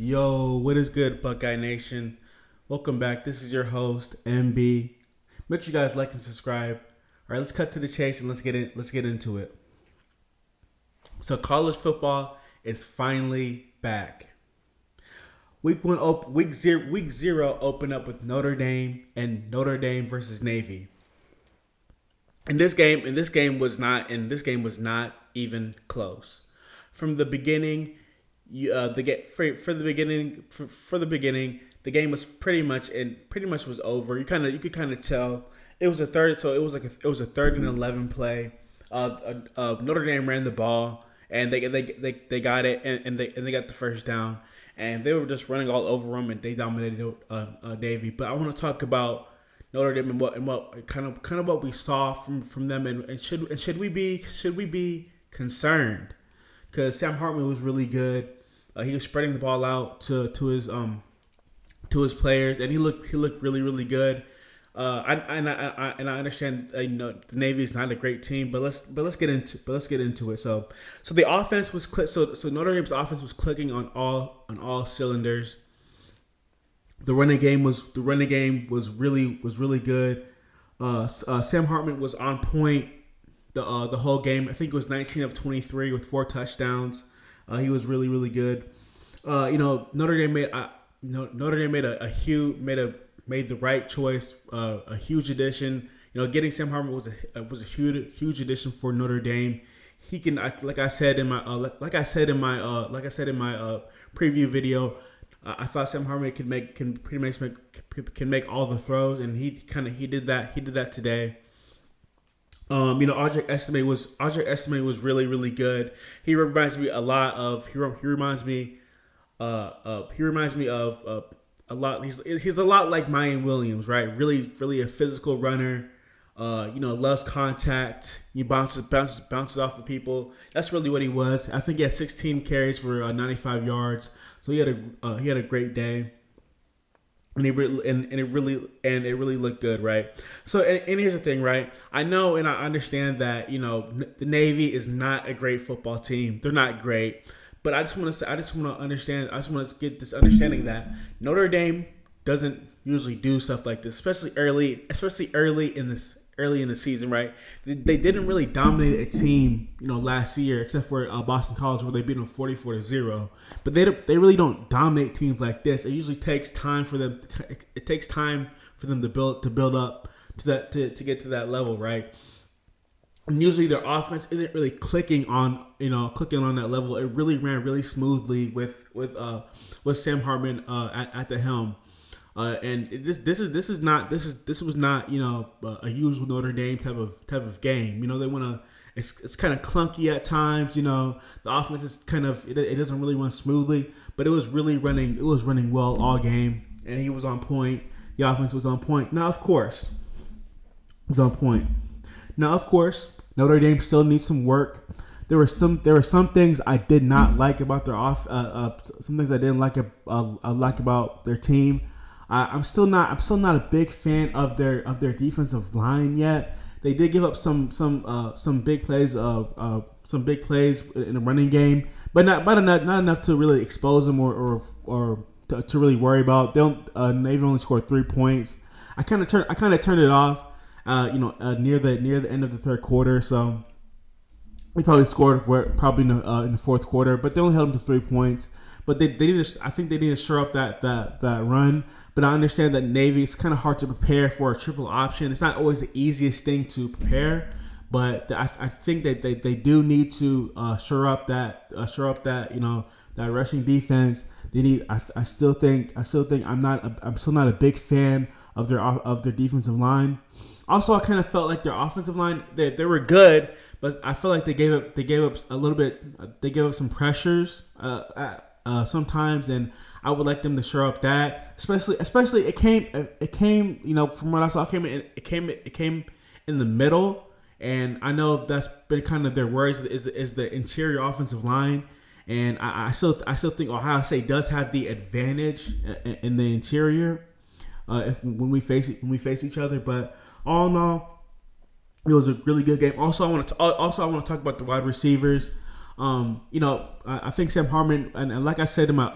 Yo, what is good, Buckeye Nation? Welcome back. This is your host, MB. Make sure you guys like and subscribe. All right, let's cut to the chase and let's get into it. So, college football is finally back. Week zero opened up with Notre Dame and Notre Dame versus Navy. And this game was not even close. From the beginning, the beginning, the game was pretty much was over. You could kind of tell it was a third. So it was a 3rd and 11 play. Notre Dame ran the ball and they got it and they got the first down, and they were just running all over them and they dominated Navy. But I want to talk about Notre Dame and what kind of what we saw from them, and should we be concerned? Because Sam Hartman was really good. He was spreading the ball out to his players, and he looked really good. I understand the Navy is not a great team, but let's get into it. So the offense was so Notre Dame's offense was clicking on all cylinders. The running game was really good. Sam Hartman was on point the whole game. I think it was 19 of 23 with 4 touchdowns. He was really good. Notre Dame made the right choice. A huge addition. Getting Sam Hartman was a huge addition for Notre Dame. He can, like I said in my preview video. I thought Sam Hartman can make all the throws, and he did that. He did that today. Audric Estime was really good. He reminds me a lot of a lot. He's a lot like Mayan Williams, right? Really a physical runner. Loves contact. He bounces off of people. That's really what he was. I think he had 16 carries for 95 yards. So he had a great day. And it really looked good, right? So and here's the thing, right? I know and I understand that the Navy is not a great football team. They're not great, but I just want to get this understanding that Notre Dame doesn't usually do stuff like this, especially early in the season, right? They didn't really dominate a team, last year, except for Boston College, where they beat them 44-0. But they really don't dominate teams like this. It usually takes time for them. It takes time for them to build up to that to get to that level, right? And usually their offense isn't really clicking on that level. It really ran really smoothly with Sam Hartman at the helm. And this was not a usual Notre Dame type of game. They want to. It's kind of clunky at times. The offense is it doesn't really run smoothly, but it was really running. It was running well all game, and he was on point. The offense was on point. Now, of course, it was on point. Now, of course, Notre Dame still needs some work. There were some things I did not like about their some things I didn't like about their team. I'm still not a big fan of their defensive line yet. They did give up some big plays in the running game, but not enough to really expose them or to really worry about. They've only scored 3 points. I kind of turned it off. Near the end of the third quarter, so they probably scored in the fourth quarter, but they only held them to 3 points. But I think they need to shore up that run. But I understand that Navy, it's kind of hard to prepare for a triple option. It's not always the easiest thing to prepare, but I think that they do need to shore up that that rushing defense. They need. I still think I'm still not a big fan of their defensive line. Also, I kind of felt like their offensive line, they were good, but I feel like they gave up a little bit. They gave up some pressures sometimes, and I would like them to shore up that. Especially it came from what I saw, it came in the middle, and I know that's been kind of their worries is the interior offensive line. And I still think Ohio State does have the advantage in the interior when we face each other. But all in all, it was a really good game. Also, I want to talk about the wide receivers. I think Sam Hartman, and like I said in my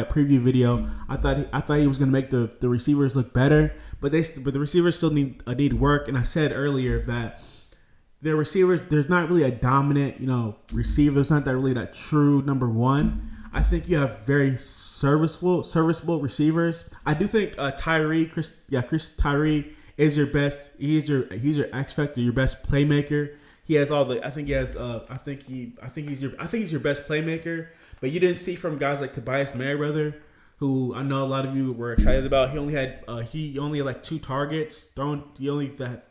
preview video, I thought he was going to make the receivers look better, but the receivers still need work. And I said earlier that the receivers, there's not really a dominant receiver. There's not that true number one. I think you have very serviceable receivers. I do think Tyree is your best. He's your X factor, your best playmaker. He has all the. I think he's your best playmaker. But you didn't see from guys like Tobias Merriweather, who I know a lot of you were excited about. He only had like 2 targets thrown. He only had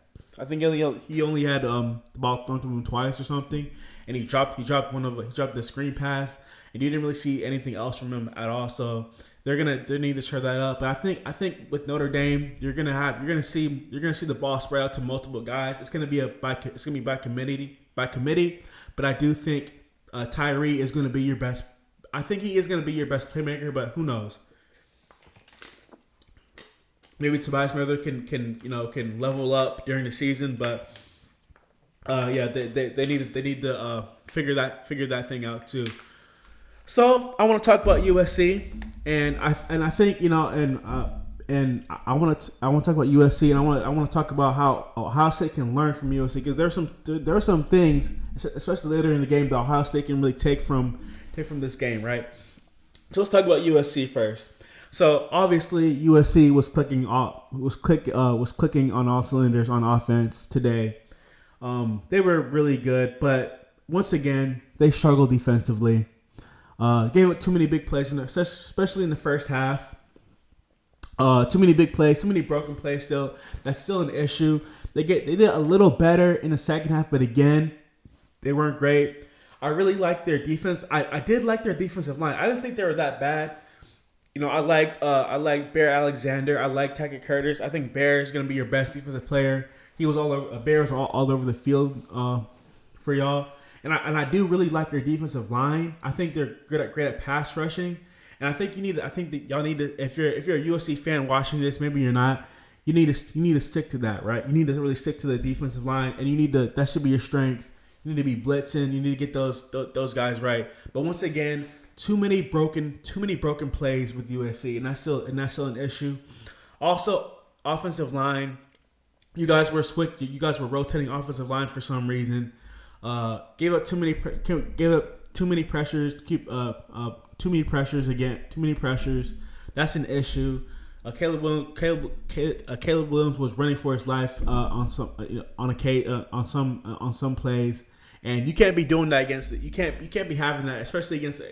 the ball thrown to him twice or something, and he dropped the screen pass, and you didn't really see anything else from him at all. So they need to shore that up. But I think with Notre Dame, you're gonna see the ball spread out to multiple guys. It's gonna be by committee. But I do think Tyree is gonna be your best. I think he is gonna be your best playmaker. But who knows? Maybe Tobias Merriweather can level up during the season. But they need to figure that thing out too. So I want to talk about USC, and I think and I want to talk about USC, and I want to talk about how Ohio State can learn from USC, because there are some things, especially later in the game, that Ohio State can really take from this game, right? So let's talk about USC first. So obviously USC was clicking on all cylinders on offense today. They were really good, but once again they struggled defensively. Gave up too many big plays, especially in the first half. Too many big plays, too many broken plays. Still, that's still an issue. They did a little better in the second half, but again, they weren't great. I really liked their defense. I did like their defensive line. I didn't think they were that bad. I liked Bear Alexander. I liked Tackett Curtis. I think Bear is going to be your best defensive player. He was Bear was all over the field for y'all. And I do really like your defensive line. I think they're great at pass rushing. And I think that y'all need to, if you're a USC fan watching this, maybe you're not, you need to stick to that, right? You need to really stick to the defensive line, and that should be your strength. You need to be blitzing. You need to get those guys right. But once again, too many broken plays with USC, and that's still an issue. Also, offensive line. You guys were rotating offensive line for some reason. Gave up too many pressures. Too many pressures. That's an issue. Caleb Williams was running for his life on some plays, and you can't be doing that you can't be having that, especially against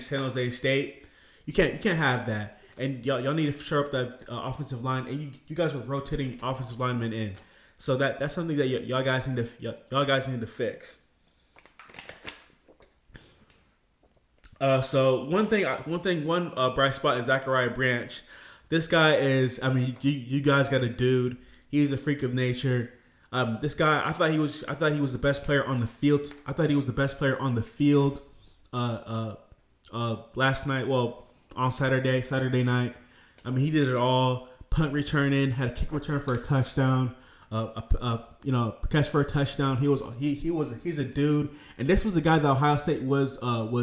San Jose State. You can't have that, and y'all need to shore up that offensive line, and you guys were rotating offensive linemen in, so that's something that y'all guys need to fix. So one bright spot is Zachariah Branch. This guy is, you guys got a dude. He's a freak of nature. This guy, I thought he was the best player on the field. Last night. Well, on Saturday night. He did it all. Punt returning, had a kick return for a touchdown. Catch for a touchdown. He's a dude, and this was the guy that Ohio State was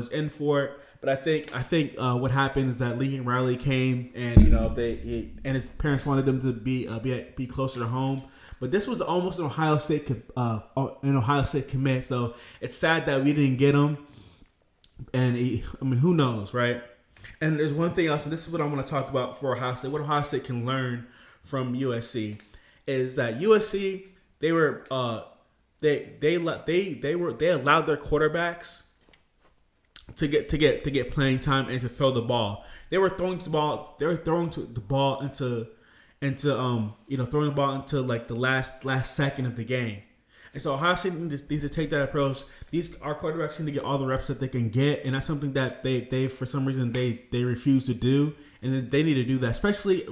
in for. But I think what happened is that Lincoln Riley came, and and his parents wanted him to be closer to home. But this was almost an Ohio State commit. So it's sad that we didn't get him. And who knows, right? And there's one thing else, and this is what I want to talk about for Ohio State. What Ohio State can learn from USC is that USC they allowed their quarterbacks to get playing time and to throw the ball. They were throwing the ball into like the last second of the game. And so Ohio State needs to take that approach. Our quarterbacks need to get all the reps that they can get, and that's something that they for some reason they refuse to do, and they need to do that, especially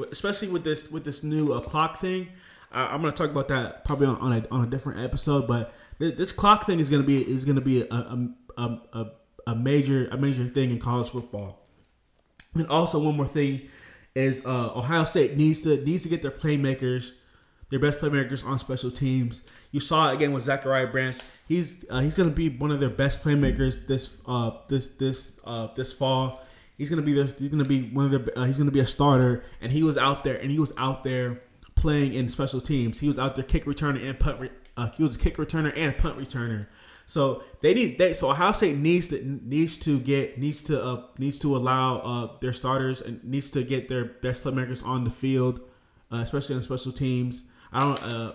with this new clock thing. I'm going to talk about that probably on a different episode, but this clock thing is going to be a major thing in college football. And also one more thing is Ohio State needs to get their playmakers their best playmakers on special teams. You saw it again with Zachariah Branch. He's going to be one of their best playmakers this fall. He's going to be one of their. He's going to be a starter, and he was out there playing in special teams. He was out there kick returner and punt. He was a kick returner and punt returner. So so Ohio State needs to allow their starters and needs to get their best playmakers on the field, especially in special teams. I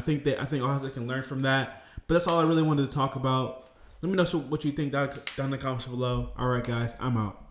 think Ohio State can learn from that. But that's all I really wanted to talk about. Let me know what you think down in the comments below. All right, guys, I'm out.